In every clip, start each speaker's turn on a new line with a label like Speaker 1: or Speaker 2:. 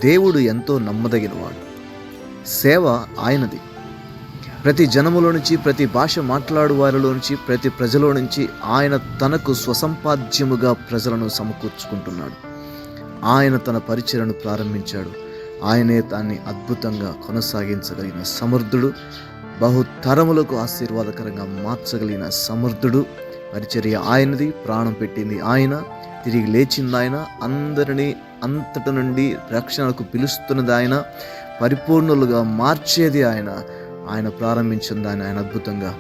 Speaker 1: దేవుడు ఎంతో నమ్మదగినవాడు. సేవ ఆయనది. ప్రతి జనములో నుంచి, ప్రతి భాష మాట్లాడు వారిలో నుంచి, ప్రతి ప్రజలో నుంచి ఆయన తనకు స్వసంపాద్యముగా ప్రజలను సమకూర్చుకుంటున్నాడు. ఆయన తన పరిచర్యను ప్రారంభించాడు. ఆయనే దాన్ని అద్భుతంగా కొనసాగించగలిగిన సమర్థుడు, బహుతరములకు ఆశీర్వాదకరంగా మార్చగలిగిన సమర్థుడు. పరిచర్య ఆయనది, ప్రాణం పెట్టింది ఆయన, తిరిగి లేచింది ఆయన, అందరినీ అంతటి నుండి రక్షణకు పిలుస్తున్నది ఆయన, పరిపూర్ణులుగా మార్చేది ఆయన. ఆయన ప్రారంభించిన దాన్ని ఆయన అద్భుతంగా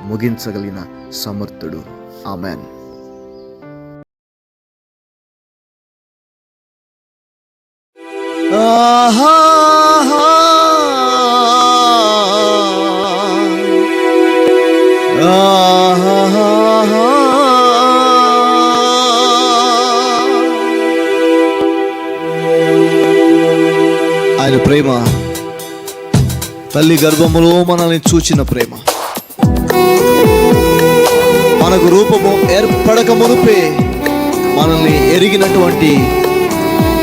Speaker 1: ముగించగలిగిన సమర్థుడు. ఆమెన్. ఆయన ప్రేమ, తల్లి గర్భములో మనల్ని చూచిన ప్రేమ, మనకు రూపము ఏర్పడక మునుపే మనల్ని ఎరిగినటువంటి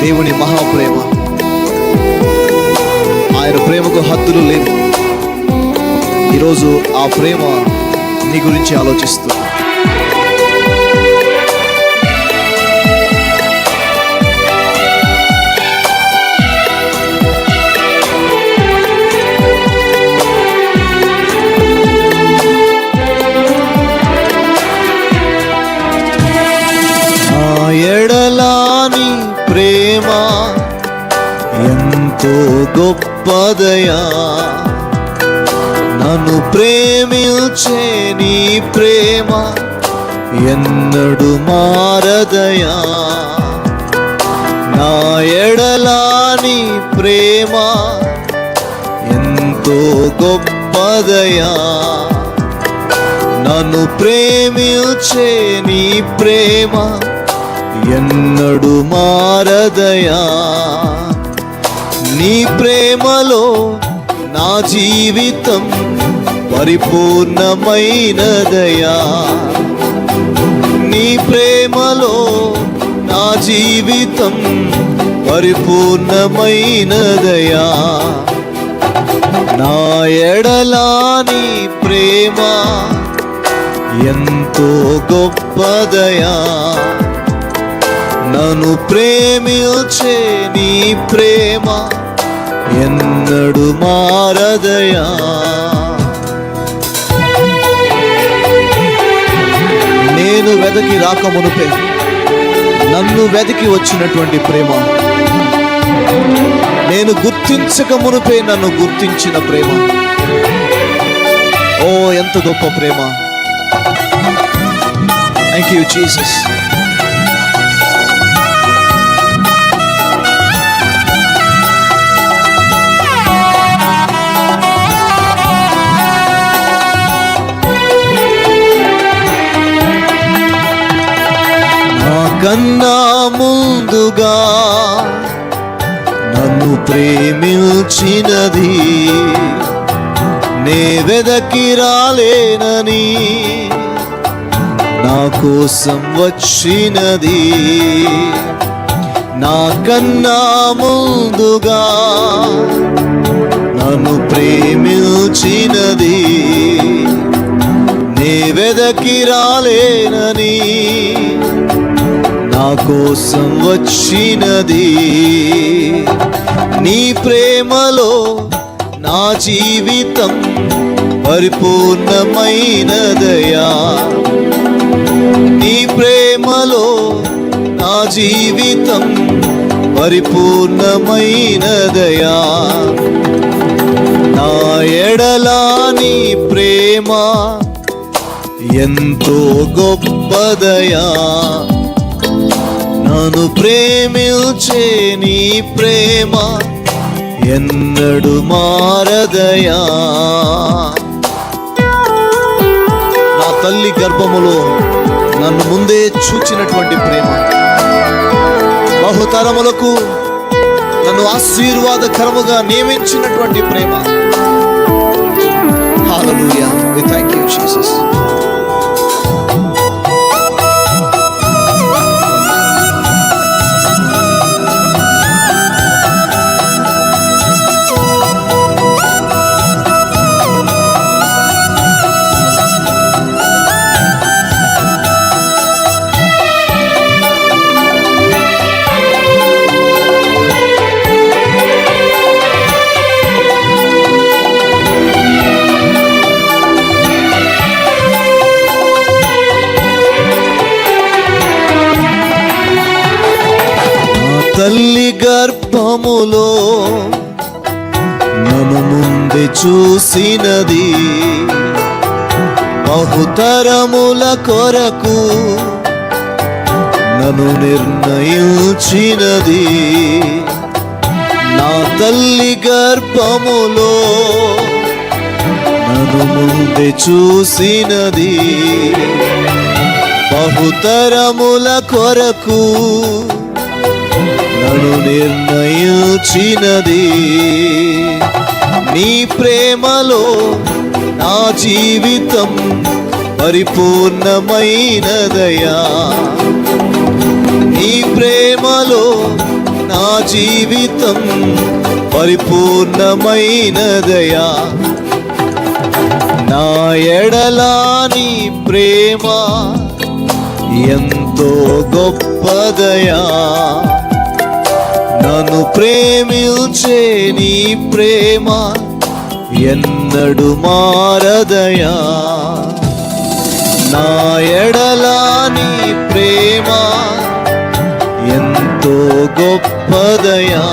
Speaker 1: దేవుని మహాప్రేమ. ఆయన ప్రేమకు హద్దులు లేవు. ఈరోజు ఆ ప్రేమ నీ గురించి ఆలోచిస్తుంది. ఎడలాని ప్రేమ ఎంతో గొప్పదయా, నన్ను ప్రేమించే నీ ప్రేమ ఎన్నడు మారదయా. నా ఎడలాని ప్రేమ ఎంతో గొప్పదయా, నన్ను ప్రేమించే నీ ప్రేమ ఎన్నడు మారదయా. నీ ప్రేమలో నా జీవితం పరిపూర్ణమైనదయా. నీ ప్రేమలో నా జీవితం పరిపూర్ణమైనదయా. నా ఎడలాని ప్రేమ ఎంతో గొప్పదయా, నన్ను ప్రేమించే నీ ప్రేమ ఎన్నడు మారదయా. నేను వెదకి రాకమునుపే నన్ను వెదకి వచ్చినటువంటి ప్రేమ, నేను గుర్తించక మునుపే నన్ను గుర్తించిన ప్రేమ. ఓ ఎంత గొప్ప ప్రేమ! Thank you Jesus. కన్నా ముందుగా నన్ను ప్రేమించినది, నే వెదకి రాలేనని నా కోసం వచ్చినది. నా కన్నా ముందుగా నన్ను ప్రేమించినది, నే వెదకి రాలేనని నా కోసం వచ్చినది. నీ ప్రేమలో నా జీవితం పరిపూర్ణమైనదయా. నీ ప్రేమలో నా జీవితం పరిపూర్ణమైనదయా. నా ఎడలాని ప్రేమ ఎంతో గొప్పదయా, నన్ను ప్రేమించే నీ ప్రేమ ఎన్నడు మారదయా. నా తల్లి గర్భములో నన్ను ముందే చూచినటువంటి ప్రేమ, బహుతరములకు నన్ను ఆశీర్వాదకరముగా నియమించినటువంటి ప్రేమ. హల్లెలూయా. We thank you, Jesus. గర్భములో నన్ను ముందే చూసినది, బహుతరముల కొరకు నన్ను నిర్ణయించినది. నా తల్లి గర్భములో నన్ను ముందే చూసినది, బహుతరముల కొరకు నన్ను నిర్ణయించినది. నీ ప్రేమలో నా జీవితం పరిపూర్ణమైనదయా, నీ ప్రేమలో నా జీవితం పరిపూర్ణమైనదయా. నా ఎడలా నీ ప్రేమ ఎంతో గొప్పదయా, నన్ను ప్రేమించే నీ ప్రేమ ఎన్నడు మారదయా. నా ఎడలా నీ ప్రేమ ఎంతో గొప్పదయా,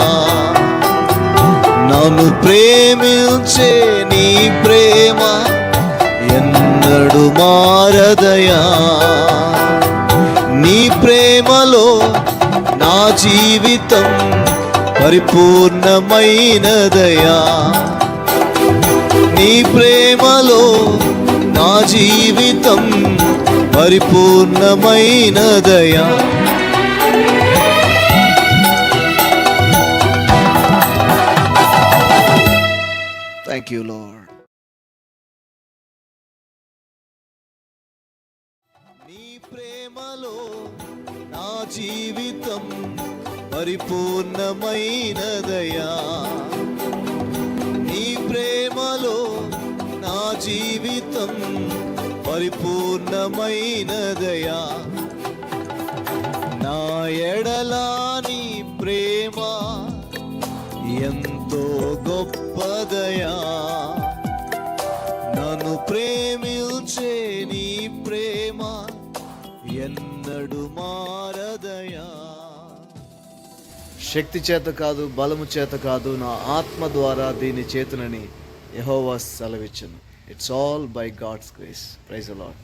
Speaker 1: నన్ను ప్రేమించే నీ ప్రేమ ఎన్నడు మారదయా. నీ ప్రేమలో నా జీవితం పరిపూర్ణమైనదయా, నీ ప్రేమలో నా జీవితం పరిపూర్ణమైనదయా. Thank you, Lord. నీ ప్రేమలో నా జీవితం పరిపూర్ణమైనదయా, నీ ప్రేమలో నా జీవితం పరిపూర్ణమైనదయా. నా ఎడలా నీ ప్రేమ ఎంతో గొప్పదయా, నన్ను ప్రేమించే నీ ప్రేమ ఎన్నడు మారదయా. శక్తి చేత కాదు, బలము చేత కాదు, నా ఆత్మ ద్వారా దీన్ని చేతునని యెహోవా సెలవిచ్చును. It's all by God's grace. Praise the lord.